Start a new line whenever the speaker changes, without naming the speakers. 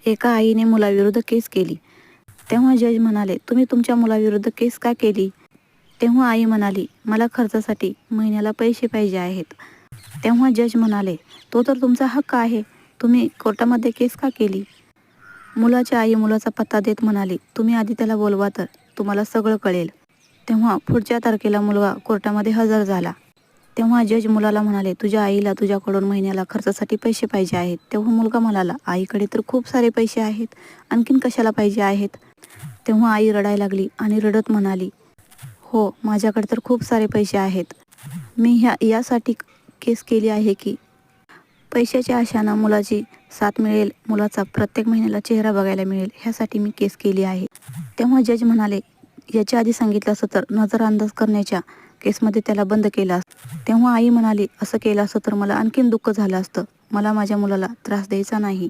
एका आईने मुलाविरुद्ध केस केली. तेव्हा जज म्हणाले, तुम्ही तुमच्या मुलाविरुद्ध केस का केली? तेव्हा आई म्हणाली, मला खर्चासाठी महिन्याला पैसे पाहिजे आहेत. तेव्हा जज म्हणाले, तो तर तुमचा हक्क आहे, तुम्ही कोर्टामध्ये केस का केली? मुलाची आई मुलाचा पत्ता देत म्हणाली, तुम्ही आधी त्याला बोलवा तर तुम्हाला सगळं कळेल. तेव्हा पुढच्या तारखेला मुलगा कोर्टामध्ये हजर झाला. तेव्हा जज मुलाला म्हणाले, तुझ्या आईला तुझ्याकडून महिन्याला खर्चासाठी पैसे पाहिजे आहेत. तेव्हा मुलगा म्हणाला, आईकडे तर खूप सारे पैसे आहेत, आणखीन कशाला पाहिजे आहेत? तेव्हा आई रडायला लागली आणि रडत म्हणाली, हो, माझ्याकडे तर खूप सारे पैसे आहेत. मी यासाठी केस केली आहे की पैशाच्या आशानं मुलाची साथ मिळेल, मुलाचा प्रत्येक महिन्याला चेहरा बघायला मिळेल, ह्यासाठी मी केस केली आहे. तेव्हा जज म्हणाले, याच्या आधी सांगितलं असतं तर नजरअंदाज करण्याच्या केसमध्ये त्याला बंद केलं असतं. तेव्हा आई म्हणाली, असं केलं असतं तर मला आणखीन दुःख झालं असतं. मला माझ्या मुलाला त्रास द्यायचा नाही.